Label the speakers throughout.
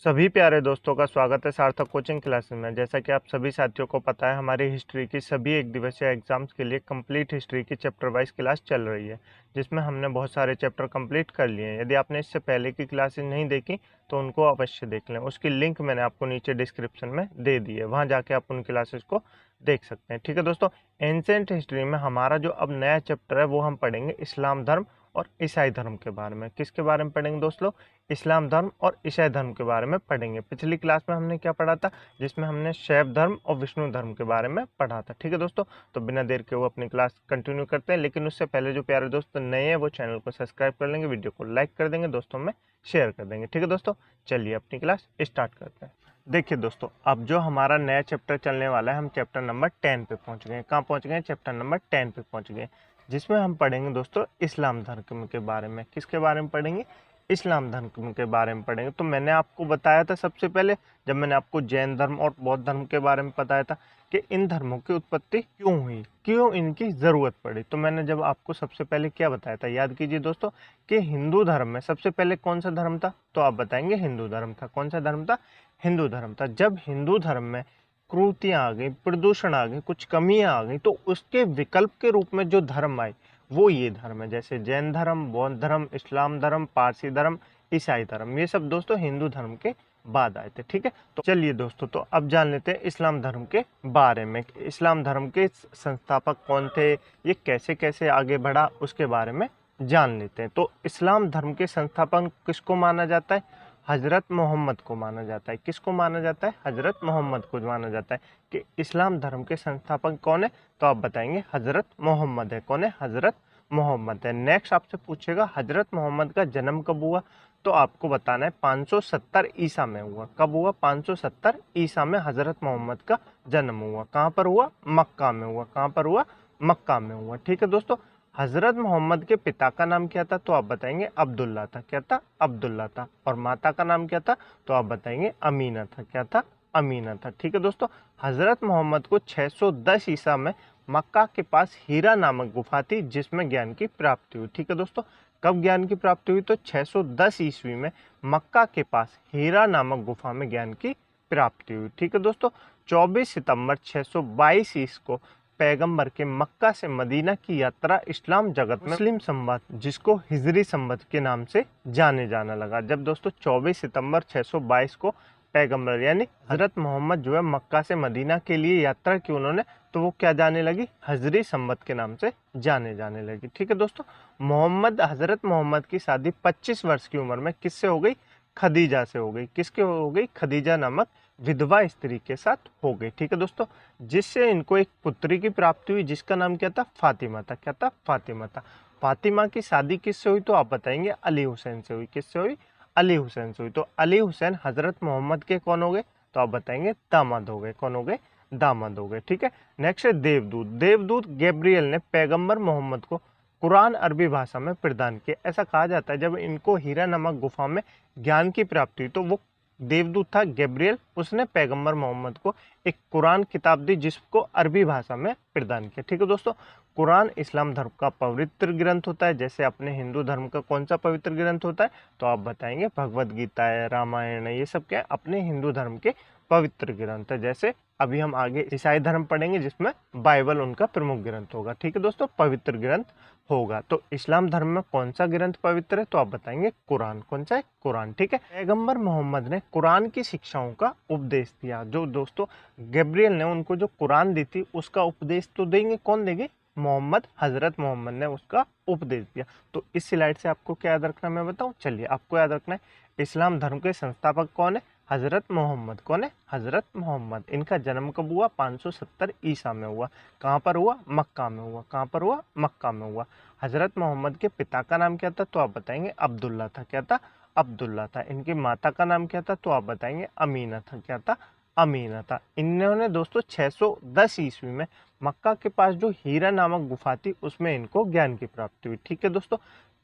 Speaker 1: सभी प्यारे दोस्तों का स्वागत है सार्थक कोचिंग क्लासेस में। जैसा कि आप सभी साथियों को पता है, हमारी हिस्ट्री की सभी एक दिवसीय एग्जाम्स के लिए कंप्लीट हिस्ट्री की चैप्टर वाइज क्लास चल रही है, जिसमें हमने बहुत सारे चैप्टर कंप्लीट कर लिए हैं। यदि आपने इससे पहले की क्लासेस नहीं देखी तो उनको अवश्य देख लें। उसकी लिंक मैंने आपको नीचे डिस्क्रिप्शन में दे दी है, वहाँ जाके आप उन क्लासेस को देख सकते हैं। ठीक है दोस्तों, एंशिएंट हिस्ट्री में हमारा जो अब नया चैप्टर है वो हम पढ़ेंगे इस्लाम धर्म और ईसाई धर्म के बारे में। किसके बारे में पढ़ेंगे दोस्तों? इस्लाम धर्म और ईसाई धर्म के बारे में पढ़ेंगे। पिछली क्लास में हमने क्या पढ़ा था, जिसमें हमने शैव धर्म और विष्णु धर्म के बारे में पढ़ा था। ठीक है दोस्तों, तो बिना देर के वो अपनी क्लास कंटिन्यू करते हैं। लेकिन उससे पहले जो प्यारे दोस्त नए हैं वो चैनल को सब्सक्राइब कर लेंगे, वीडियो को लाइक कर देंगे, दोस्तों में शेयर कर देंगे। ठीक है दोस्तों, चलिए अपनी क्लास स्टार्ट करते हैं। देखिए दोस्तों, अब जो हमारा नया चैप्टर चलने वाला है, हम चैप्टर नंबर 10 पे पहुंच गए हैं। कहाँ पहुंच गए हैं? चैप्टर नंबर 10 पे पहुंच गए, जिसमें हम पढ़ेंगे दोस्तों इस्लाम धर्म के बारे में। किसके बारे में पढ़ेंगे? इस्लाम धर्म के बारे में पढ़ेंगे। तो मैंने आपको बताया था सबसे पहले, जब मैंने आपको जैन धर्म और बौद्ध धर्म के बारे में बताया था कि इन धर्मों की उत्पत्ति क्यों हुई, क्यों इनकी जरूरत पड़ी, तो मैंने जब आपको सबसे पहले क्या बताया था, याद कीजिए दोस्तों, कि हिंदू धर्म में सबसे पहले कौन सा धर्म था? तो आप बताएंगे हिंदू धर्म था। कौन सा धर्म था? हिंदू धर्म था। जब हिंदू धर्म में क्रूतियां आ गई, प्रदूषण आ गई, कुछ कमियां आ गई, तो उसके विकल्प के रूप में जो धर्म आए वो ये धर्म है। जैसे जैन धर्म, बौद्ध धर्म, इस्लाम धर्म, पारसी धर्म, ईसाई धर्म, ये सब दोस्तों हिंदू धर्म के बाद आए थे। ठीक है, तो चलिए दोस्तों, तो अब जान लेते हैं इस्लाम धर्म के बारे में। इस्लाम धर्म के संस्थापक कौन थे, ये कैसे कैसे आगे बढ़ा, उसके बारे में जान लेते हैं। तो इस्लाम धर्म के संस्थापक किसको माना जाता है? हजरत मोहम्मद को माना जाता है। किसको माना जाता है? हजरत मोहम्मद को माना जाता है। कि इस्लाम धर्म के संस्थापक कौन है? तो आप बताएंगे हजरत मोहम्मद है। कौन है? हजरत मोहम्मद है। नेक्स्ट आपसे पूछेगा हजरत मोहम्मद का जन्म कब हुआ, तो आपको बताना है 570 ईसा में हुआ। कब हुआ? 570 ईसा में हजरत मोहम्मद का जन्म हुआ। कहाँ पर हुआ? मक्का में हुआ। कहाँ पर हुआ? मक्का में हुआ। ठीक है दोस्तों, हजरत मोहम्मद के पिता का नाम क्या था? तो आप बताएंगे अब्दुल्ला था। क्या था? अब्दुल्ला था। और माता का नाम क्या था? तो आप बताएंगे अमीना था। क्या था? अमीना था। ठीक है दोस्तों, हजरत मोहम्मद को 610 ईसा में मक्का के पास हीरा नामक गुफा थी, जिसमें ज्ञान की प्राप्ति हुई। ठीक है दोस्तों, कब ज्ञान की प्राप्ति हुई? तो 610 ईस्वी में मक्का के पास हीरा नामक गुफा में ज्ञान की प्राप्ति हुई। ठीक है दोस्तों, 24 सितंबर 622 ईस्वी को पैगंबर के मक्का से मदीना की यात्रा इस्लाम जगत में मुस्लिम संवत, जिसको हिजरी संवत के नाम से जाने जाना लगा। जब दोस्तों 24 सितंबर 622 को पैगंबर यानी हजरत मोहम्मद जो है मक्का से मदीना के लिए यात्रा की उन्होंने, तो वो क्या जाने लगी? हिजरी संवत के नाम से जाने लगी। ठीक है दोस्तों, हजरत मोहम्मद की शादी 25 वर्ष की उम्र में किससे हो गई? खदीजा से हो गई। किसके हो गई? खदीजा नामक विधवा स्त्री के साथ हो गई। ठीक है दोस्तों, जिससे इनको एक पुत्री की प्राप्ति हुई, जिसका नाम क्या था? फातिमा था। क्या था? फातिमा था। फातिमा की शादी किससे हुई? तो आप बताएंगे अली हुसैन से हुई। किससे हुई? अली हुसैन से हुई। तो अली हुसैन हजरत मोहम्मद के कौन हो गए? तो आप बताएंगे दामाद हो गए। कौन हो गए? दामाद हो गए। ठीक है, नेक्स्ट है देवदूत। देवदूत गैब्रियल ने पैगंबर मोहम्मद को कुरान अरबी भाषा में प्रदान किया। ऐसा कहा जाता है जब इनको हीरा नामक गुफा में ज्ञान की प्राप्ति हुई, तो वो देवदूत था गैब्रियल, उसने पैगंबर मोहम्मद को एक कुरान किताब दी, जिसको अरबी भाषा में प्रदान किया। ठीक है दोस्तों, कुरान इस्लाम धर्म का पवित्र ग्रंथ होता है। जैसे अपने हिंदू धर्म का कौन सा पवित्र ग्रंथ होता है? तो आप बताएंगे भगवद गीता है, रामायण है, ये सब क्या है? अपने हिंदू धर्म के पवित्र ग्रंथ है। जैसे अभी हम आगे ईसाई धर्म पढ़ेंगे, जिसमें बाइबल उनका प्रमुख ग्रंथ होगा। ठीक है दोस्तों, पवित्र ग्रंथ होगा। तो इस्लाम धर्म में कौन सा ग्रंथ पवित्र है? तो आप बताएंगे कुरान। कौन सा है? कुरान। ठीक है, पैगंबर मोहम्मद ने कुरान की शिक्षाओं का उपदेश दिया। जो दोस्तों गैब्रियल ने उनको जो कुरान दी थी, उसका उपदेश तो देंगे कौन? देंगे मोहम्मद। हजरत मोहम्मद ने उसका उपदेश दिया। तो इस स्लाइड से आपको क्या याद रखना मैं बताऊं? चलिए, आपको याद रखना है इस्लाम धर्म के संस्थापक कौन है? हजरत मोहम्मद। कौन है? हजरत मोहम्मद। इनका जन्म कब हुआ? 570 ईसा में हुआ। कहाँ पर हुआ? मक्का में हुआ। कहाँ पर हुआ? मक्का में हुआ। हजरत मोहम्मद के पिता का नाम क्या था? तो आप बताएंगे अब्दुल्ला था। क्या था? अब्दुल्ला था। इनकी माता का नाम क्या था? तो आप बताएंगे अमीना था। क्या था? अमीना था। इन्होंने दोस्तों 610 ईस्वी में मक्का के पास जो हीरा नामक गुफा थी, उसमें इनको ज्ञान की प्राप्ति हुई। ठीक है दोस्तों,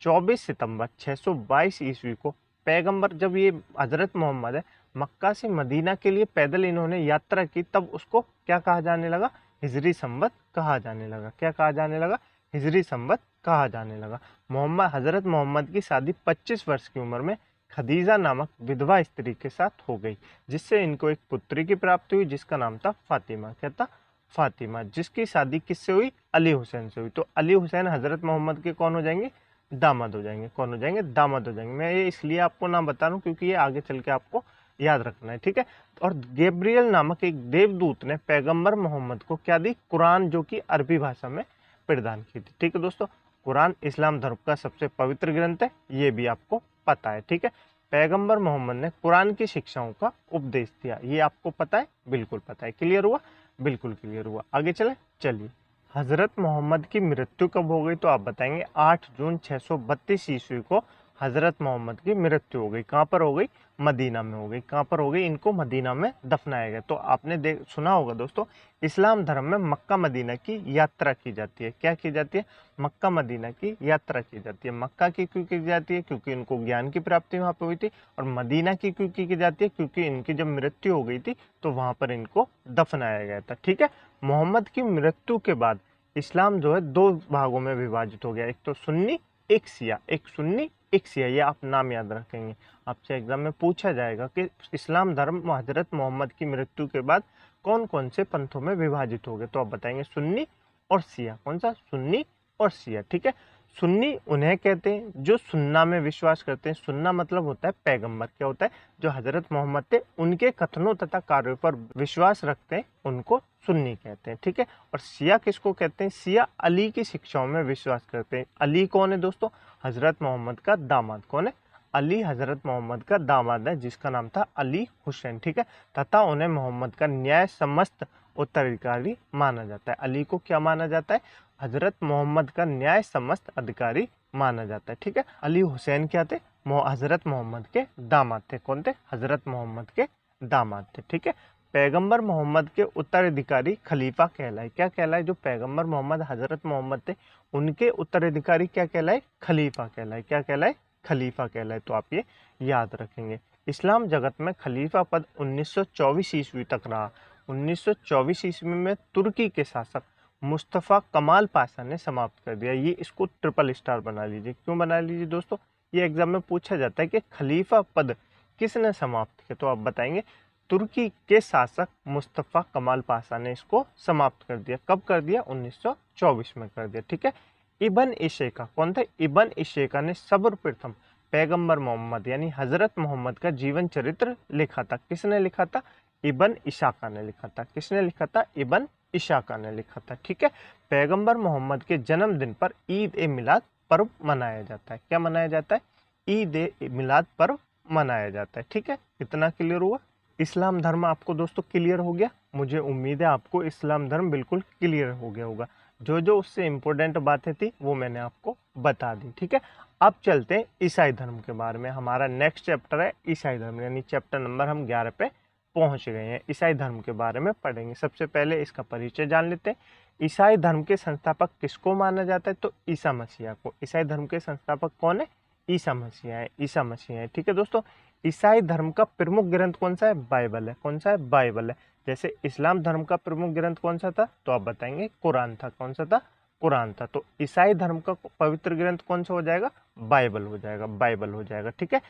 Speaker 1: 24 सितंबर 622 ईस्वी को पैगंबर, जब ये हजरत मोहम्मद है मक्का से मदीना के लिए पैदल इन्होंने यात्रा की, तब उसको क्या कहा जाने लगा? हिजरी संवत कहा जाने लगा। क्या कहा जाने लगा? हिजरी संवत कहा जाने लगा। हजरत मोहम्मद की शादी 25 वर्ष की उम्र में खदीजा नामक विधवा स्त्री के साथ हो गई, जिससे इनको एक पुत्री की प्राप्ति हुई जिसका नाम था फातिमा। क्या था? फातिमा, जिसकी शादी किससे हुई? अली हुसैन से हुई। तो अली हुसैन हजरत मोहम्मद के कौन हो जाएंगे? दामाद हो जाएंगे। कौन हो जाएंगे? दामाद हो जाएंगे। मैं ये इसलिए आपको नाम बता रहा हूँ क्योंकि ये आगे चल के आपको याद रखना है, ठीक है। और गैब्रियल नामक एक देवदूत ने पैगंबर मोहम्मद को क्या दी? कुरान, जो कि अरबी भाषा में प्रदान की थी, ठीक है दोस्तों। कुरान इस्लाम धर्म का सबसे पवित्र ग्रंथ है, ये भी आपको पता है, ठीक है। पैगंबर मोहम्मद ने कुरान की शिक्षाओं का उपदेश दिया, ये आपको पता है? बिल्कुल पता है। क्लियर हुआ? बिल्कुल क्लियर हुआ। आगे चले, चलिए। हजरत मोहम्मद की मृत्यु कब हो गई? तो आप बताएंगे 8 जून 632 ईस्वी को हजरत मोहम्मद की मृत्यु हो गई। कहाँ पर हो गई? मदीना में हो गई। कहाँ पर हो गई? इनको मदीना में दफनाया गया। तो आपने सुना होगा दोस्तों, इस्लाम धर्म में मक्का मदीना की यात्रा की जाती है। क्या की जाती है? मक्का मदीना की यात्रा की जाती है। मक्का की क्यों की जाती है? क्योंकि इनको ज्ञान की प्राप्ति वहाँ पर हुई थी। और मदीना की क्यों की जाती है? क्योंकि इनकी जब मृत्यु हो गई थी तो वहाँ पर इनको दफनाया गया था, ठीक है। मोहम्मद की मृत्यु के बाद इस्लाम जो है 2 भागों में विभाजित हो गया, एक तो सुन्नी, एक शिया। एक सुन्नी, एक शिया, ये आप नाम याद रखेंगे, आपसे एग्जाम में पूछा जाएगा कि इस्लाम धर्म हजरत मोहम्मद की मृत्यु के बाद कौन कौन से पंथों में विभाजित हो गए? तो आप बताएंगे सुन्नी और शिया। कौन सा? सुन्नी और शिया, ठीक है। सुन्नी उन्हें कहते हैं जो सुन्ना में विश्वास करते हैं। सुन्ना मतलब होता है पैगंबर। क्या होता है? जो हजरत मोहम्मद थे उनके कथनों तथा कार्यों पर विश्वास रखते हैं, उनको सुन्नी कहते हैं, ठीक है। और शिया किसको कहते हैं? शिया अली की शिक्षाओं में विश्वास करते हैं। अली कौन है दोस्तों? हजरत मोहम्मद का दामाद। कौन है? अली हजरत मोहम्मद का दामाद है, जिसका नाम था अली हुसैन, ठीक है। तथा उन्हें मोहम्मद का न्याय समस्त उत्तराधिकारी माना जाता है। अली को क्या माना जाता है? हजरत मोहम्मद का न्याय समस्त अधिकारी माना जाता है, ठीक है। अली हुसैन क्या थे? हजरत मोहम्मद के दामाद थे। कौन थे? हजरत मोहम्मद के दामाद थे, ठीक है। पैगंबर मोहम्मद के उत्तराधिकारी खलीफा कहलाए। क्या कहलाए? जो पैगंबर मोहम्मद हजरत मोहम्मद थे उनके उत्तराधिकारी क्या कहलाए? खलीफा कहलाए। क्या कहलाए? खलीफा कहलाए। तो आप ये याद रखेंगे। इस्लाम जगत में खलीफा पद 1924 ईस्वी तक रहा। 1924 ईस्वी में तुर्की के शासक मुस्तफ़ा कमाल पाशा ने समाप्त कर दिया। ये इसको ट्रिपल स्टार बना लीजिए। क्यों बना लीजिए दोस्तों? ये एग्जाम में पूछा जाता है कि खलीफा पद किसने समाप्त किया? तो आप बताएंगे तुर्की के शासक मुस्तफ़ा कमाल पाशा ने इसको समाप्त कर दिया। कब कर दिया? 1924 में कर दिया, ठीक है। इबन इशेका कौन थे? इबन इशेका ने सर्वप्रथम पैगंबर मोहम्मद यानी हजरत मोहम्मद का जीवन चरित्र लिखा था। किसने लिखा था? इबन इशाका ने लिखा था। किसने लिखा था? इबन इशाका ने लिखा था, ठीक है। पैगंबर मोहम्मद के जन्मदिन पर ईद ए मिलाद पर्व मनाया जाता है। क्या मनाया जाता है? ईद ए मिलाद पर्व मनाया जाता है, ठीक है। कितना क्लियर हुआ? इस्लाम धर्म आपको दोस्तों क्लियर हो गया? मुझे उम्मीद है आपको इस्लाम धर्म बिल्कुल क्लियर हो गया होगा। जो जो उससे इम्पोर्टेंट बातें थी वो मैंने आपको बता दी, ठीक है। अब चलते हैं ईसाई धर्म के बारे में। हमारा नेक्स्ट चैप्टर है ईसाई धर्म, यानी चैप्टर नंबर हम 11 पे पहुंच गए हैं। ईसाई धर्म के बारे में पढ़ेंगे। सबसे पहले इसका परिचय जान लेते हैं। ईसाई धर्म के संस्थापक किसको माना जाता है? तो ईसा मसीह को। ईसाई धर्म के संस्थापक कौन है? ईसा मसीह है। ईसा मसीह है, ठीक है दोस्तों। ईसाई धर्म का प्रमुख ग्रंथ कौन सा है? बाइबल है। कौन सा है? बाइबल है। जैसे इस्लाम धर्म का प्रमुख ग्रंथ कौन सा था? तो आप बताएंगे कुरान था। कौन सा था? कुरान था। तो ईसाई धर्म का पवित्र ग्रंथ कौन सा हो जाएगा? बाइबल हो जाएगा। बाइबल हो जाएगा, ठीक है।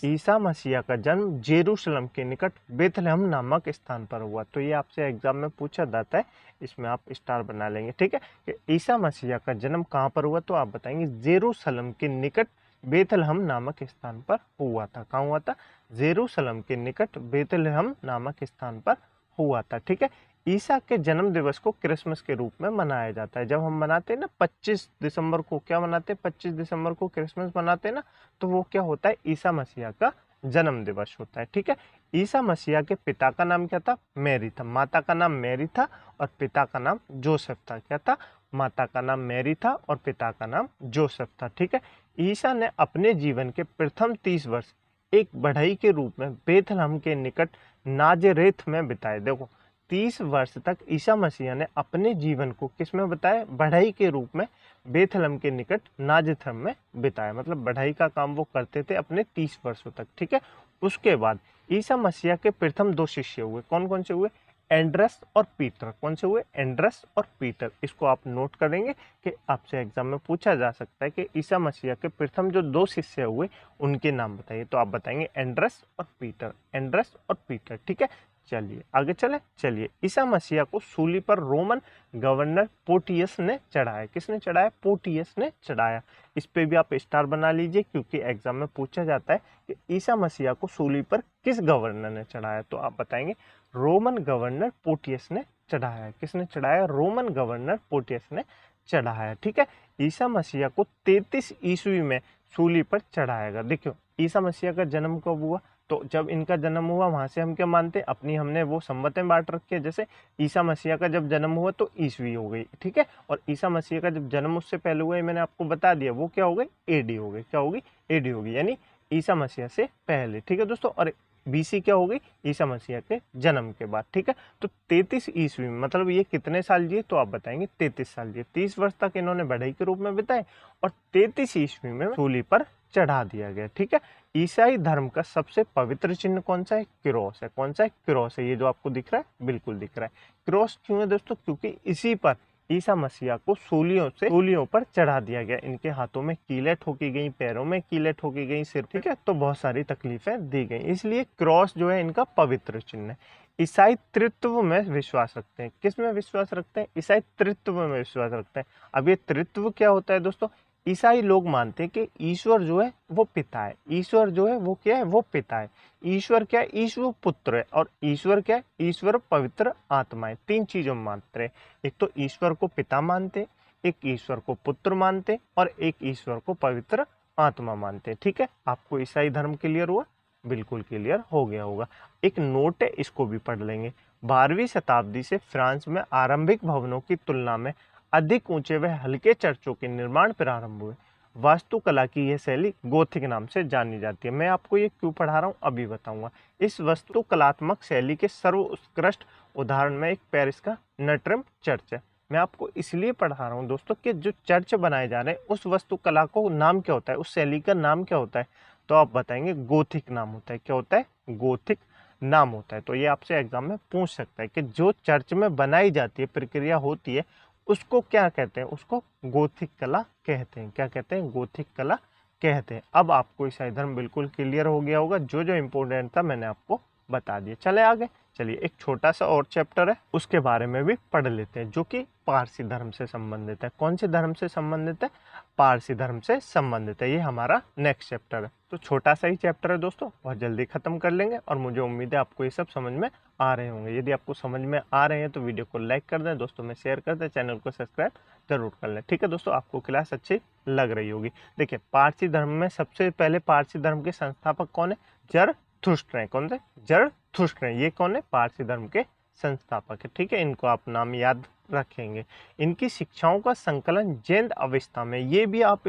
Speaker 1: ईसा मसीह का जन्म जेरूशलम के निकट बेथलेहम नामक स्थान पर हुआ। तो ये आपसे एग्जाम में पूछा जाता है, इसमें आप स्टार बना लेंगे, ठीक है। कि ईसा मसीह का जन्म कहाँ पर हुआ? तो आप बताएंगे जेरूशलम के निकट बेथलेहम नामक स्थान पर हुआ था। कहाँ हुआ था? जेरूशलम के निकट बेथलेहम नामक स्थान पर हुआ था, ठीक है। ईसा के जन्म दिवस को क्रिसमस के रूप में मनाया जाता है। जब हम मनाते हैं ना 25 दिसंबर को, क्या मनाते हैं? 25 दिसंबर को क्रिसमस मनाते हैं ना, तो वो क्या होता है? ईसा मसीहा का जन्म दिवस होता है, ठीक है। ईसा मसीहा के पिता का नाम क्या था? मैरी था। माता का नाम मैरी था और पिता का नाम जोसेफ था। क्या था? माता का नाम मैरी था और पिता का नाम जोसेफ था, ठीक है। ईसा ने अपने जीवन के प्रथम 30 वर्ष एक बढ़ई के रूप में बेथलहम के निकट नाजरेथ में बिताए। देखो 30 वर्ष तक ईसा मसीह ने अपने जीवन को किस में बताया? बढ़ई के रूप में बेथलहम के निकट नाजरेथ में बिताया। मतलब बढ़ई का काम वो करते थे अपने 30 वर्षों तक, ठीक है। उसके बाद ईसा मसीह के प्रथम 2 शिष्य हुए। कौन कौन से हुए? एंड्रस और पीटर। कौन से हुए? एंड्रस और पीटर। इसको आप नोट करेंगे कि आपसे एग्जाम में पूछा जा सकता है कि ईसा मसीह के प्रथम जो 2 शिष्य हुए उनके नाम बताइए, तो आप बताएंगे एंड्रस और पीटर, एंड्रस और पीटर। ठीक है, चलिए आगे चले। चलिए, ईसा मसीह को सूली पर रोमन गवर्नर पोर्टियस ने चढ़ाया। किसने चढ़ाया? पोर्टियस ने चढ़ाया। इस पे भी आप स्टार बना लीजिए, क्योंकि एग्जाम में पूछा जाता है कि ईसा मसीह को सूली पर किस गवर्नर ने चढ़ाया, तो आप बताएंगे रोमन गवर्नर पोर्टियस ने चढ़ाया। किसने चढ़ाया? रोमन गवर्नर पोर्टियस ने चढ़ाया। ठीक है, ईसा मसीह को 33 ईस्वी में सूली पर चढ़ाया गया। देखियो, ईसा मसीह का जन्म कब हुआ? तो जब इनका जन्म हुआ वहां से हम क्या मानते हैं? अपनी हमने वो संमतें बांट रखी है। जैसे ईसा मसीह का जब जन्म हुआ तो ईस्वी हो गई, ठीक है, और ईसा मसीह का जब जन्म उससे पहले हुआ, मैंने आपको बता दिया, वो क्या हो गई? एडी हो गई। क्या होगी? एडी होगी, यानी ईसा मसीह से पहले। ठीक है दोस्तों, और बीसी क्या हो गई? ईसा मसीह के जन्म के बाद। ठीक है, तो 33 ईस्वी में मतलब ये कितने साल जिए? तो आप बताएंगे 33 साल जिए। 30 वर्ष तक इन्होंने बढ़ई के रूप में बिताए और 33 ईस्वी में सूली पर चढ़ा दिया गया। ठीक है, ईसाई धर्म का सबसे पवित्र चिन्ह कौन सा है? क्रॉस है। कौन सा है? क्रॉस है। ये जो आपको दिख रहा है, बिल्कुल दिख रहा है। क्रॉस क्यों है दोस्तों? क्योंकि इसी पर ईसा मसीह को सूलियों पर चढ़ा दिया गया। इनके हाथों में कीलें ठोकी गई, पैरों में कीलें ठोकी गई, सिर। ठीक है, तो बहुत सारी तकलीफें दी गई, इसलिए क्रॉस जो है इनका पवित्र चिन्ह है। ईसाई त्रित्व में विश्वास रखते हैं। किस में विश्वास रखते हैं? ईसाई त्रित्व में विश्वास रखते हैं। अब ये त्रित्व क्या होता है दोस्तों? ईसाई लोग मानते हैं कि ईश्वर जो है वो पिता है। ईश्वर जो है वो क्या है? वो पिता है। ईश्वर क्या है? ईश्वर पुत्र है। और ईश्वर क्या है? ईश्वर पवित्र आत्मा है। 3 चीजों में मानते हैं। एक तो ईश्वर को पिता मानते, एक ईश्वर को पुत्र मानते, और एक ईश्वर को पवित्र आत्मा मानते। ठीक है, आपको ईसाई धर्म क्लियर हुआ? बिल्कुल क्लियर हो गया होगा। एक नोट है, इसको भी पढ़ लेंगे। 12वीं शताब्दी से फ्रांस में आरंभिक भवनों की तुलना में अधिक ऊंचे व हल्के चर्चों के निर्माण प्रारंभ हुए। वास्तुकला की यह शैली गोथिक नाम से जानी जाती है। मैं आपको ये क्यों पढ़ा रहा हूँ अभी बताऊंगा। इस वास्तुकलात्मक शैली के सर्वोत्कृष्ट उदाहरण में एक पेरिस का नोट्रे-डेम चर्च है। मैं आपको इसलिए पढ़ा रहा हूँ दोस्तों कि जो चर्च बनाए जा रहे हैं उस वास्तुकला को नाम क्या होता है, उस शैली का नाम क्या होता है, तो आप बताएंगे गोथिक नाम होता है। क्या होता है? गोथिक नाम होता है। तो ये आपसे एग्जाम में पूछ सकता है कि जो चर्च में बनाई जाती है, प्रक्रिया होती है, उसको क्या कहते हैं? उसको गोथिक कला कहते हैं। क्या कहते हैं? गोथिक कला कहते हैं। अब आपको ईसाई धर्म बिल्कुल क्लियर हो गया होगा। जो जो इंपॉर्टेंट था मैंने आपको बता दिया। चले आगे। चलिए, एक छोटा सा और चैप्टर है, उसके बारे में भी पढ़ लेते हैं, जो कि पारसी धर्म से संबंधित है। कौन से धर्म से संबंधित है? पारसी धर्म से संबंधित है। ये हमारा नेक्स्ट चैप्टर है। तो छोटा सा ही चैप्टर है दोस्तों, बहुत जल्दी खत्म कर लेंगे, और मुझे उम्मीद है आपको ये सब समझ में आ रहे होंगे। यदि आपको समझ में आ रहे हैं तो वीडियो को लाइक कर दें, दोस्तों में शेयर कर दें, चैनल को सब्सक्राइब जरूर कर लें। ठीक है दोस्तों, आपको क्लास अच्छी लग रही होगी। देखिए, पारसी धर्म में सबसे पहले पारसी धर्म के संस्थापक कौन है? जरथुस्त्र हैं। कौन से? जरथुस्त्र हैं। ये कौन है? पारसी धर्म के संस्थापक है। ठीक है, इनको आप नाम याद रखेंगे। इनकी शिक्षाओं का संकलन जैन अवस्था में, ये भी आप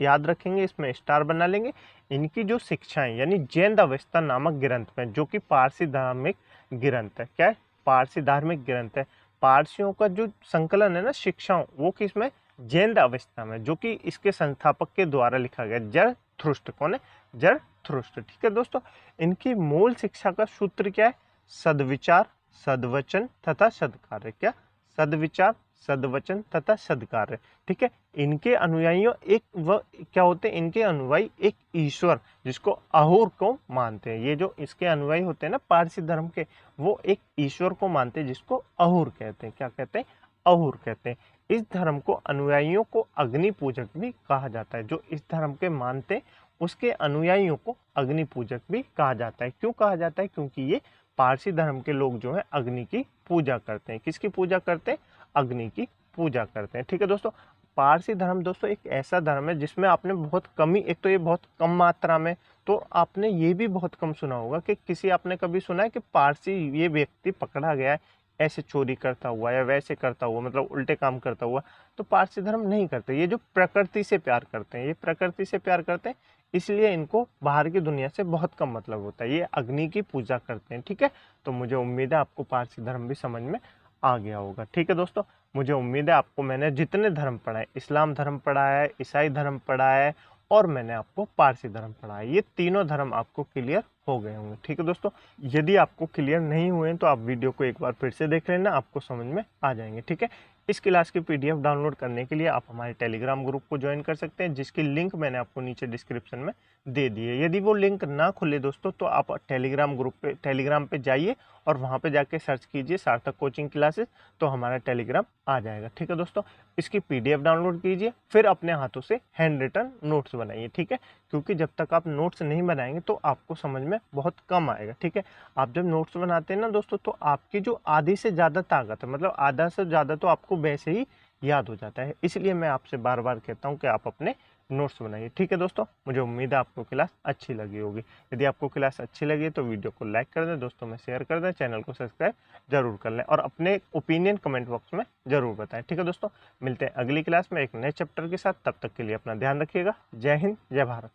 Speaker 1: याद रखेंगे, इसमें स्टार बना लेंगे। इनकी जो शिक्षाएं यानी जैन अवस्था नामक ग्रंथ में, जो कि पारसी धार्मिक ग्रंथ है। क्या है? पारसी धार्मिक ग्रंथ है। पारसियों का जो संकलन है ना शिक्षाओं, वो किसमें? जैन अवस्था में, जो कि इसके संस्थापक के द्वारा लिखा गया। जरथुस्त्र कौन है? जरथुस्त्र। ठीक है दोस्तों, इनकी मूल शिक्षा का सूत्र क्या है? सद्विचार, सद्वचन तथा सद्कार्य। क्या? सद्विचार, सद्वचन तथा सद्कार्य। ठीक है, इनके अनुयायियों क्या होते हैं? इनके अनुयायी एक ईश्वर जिसको अहुर को मानते हैं। ये जो इसके अनुयायी होते हैं ना पारसी धर्म के, वो एक ईश्वर को मानते हैं जिसको अहुर कहते हैं। क्या कहते हैं? अहुर कहते हैं। इस धर्म को अनुयायियों को अग्नि पूजक भी कहा जाता है। जो इस धर्म के मानते हैं उसके अनुयायियों को अग्नि पूजक भी कहा जाता है। क्यों कहा जाता है? क्योंकि ये पारसी धर्म के लोग जो है अग्नि की पूजा करते हैं। किसकी पूजा करते हैं? अग्नि की पूजा करते हैं। ठीक है दोस्तों, पारसी धर्म दोस्तों एक ऐसा धर्म है जिसमें आपने बहुत कमी, एक तो ये बहुत कम मात्रा में, तो आपने ये भी बहुत कम सुना होगा कि किसी आपने कभी सुना है कि पारसी ये व्यक्ति पकड़ा गया है ऐसे चोरी करता हुआ या वैसे करता हुआ, मतलब उल्टे काम करता हुआ। तो पारसी धर्म नहीं करते। ये जो प्रकृति से प्यार करते हैं, ये प्रकृति से प्यार करते हैं, इसलिए इनको बाहर की दुनिया से बहुत कम मतलब होता है। ये अग्नि की पूजा करते हैं। ठीक है, तो मुझे उम्मीद है आपको पारसी धर्म भी समझ में आ गया होगा। ठीक है दोस्तों, मुझे उम्मीद है आपको मैंने जितने धर्म पढ़ाए, इस्लाम धर्म पढ़ाया है, ईसाई धर्म पढ़ाया है, और मैंने आपको पारसी धर्म पढ़ाया। ये तीनों धर्म आपको क्लियर हो गए होंगे। ठीक है दोस्तों, यदि आपको क्लियर नहीं हुए हैं तो आप वीडियो को एक बार फिर से देख लेना, आपको समझ में आ जाएंगे। ठीक है, इस क्लास की पीडीएफ डाउनलोड करने के लिए आप हमारे टेलीग्राम ग्रुप को ज्वाइन कर सकते हैं, जिसकी लिंक मैंने आपको नीचे डिस्क्रिप्शन में दे दी है। यदि वो लिंक ना खुले दोस्तों तो आप टेलीग्राम पे जाइए और वहाँ पे जाके सर्च कीजिए सार्थक कोचिंग क्लासेस, तो हमारा टेलीग्राम आ जाएगा। ठीक है दोस्तों, इसकी पीडीएफ डाउनलोड कीजिए, फिर अपने हाथों से हैंड रिटन नोट्स बनाइए। ठीक है, क्योंकि जब तक आप नोट्स नहीं बनाएंगे तो आपको समझ में बहुत कम आएगा। ठीक है, आप जब नोट्स बनाते हैं ना दोस्तों, तो आपकी जो आधी से ज़्यादा ताकत है, मतलब आधा से ज़्यादा तो आपको वैसे ही याद हो जाता है। इसलिए मैं आपसे बार बार कहता हूँ कि आप अपने नोट्स बनाइए। ठीक है दोस्तों, मुझे उम्मीद है आपको क्लास अच्छी लगी होगी। यदि आपको क्लास अच्छी लगी तो वीडियो को लाइक कर दें, दोस्तों में शेयर कर दें, चैनल को सब्सक्राइब जरूर कर लें और अपने ओपिनियन कमेंट बॉक्स में जरूर बताएं। ठीक है दोस्तों, मिलते हैं अगली क्लास में एक नए चैप्टर के साथ। तब तक के लिए अपना ध्यान रखिएगा। जय हिंद, जय भारत।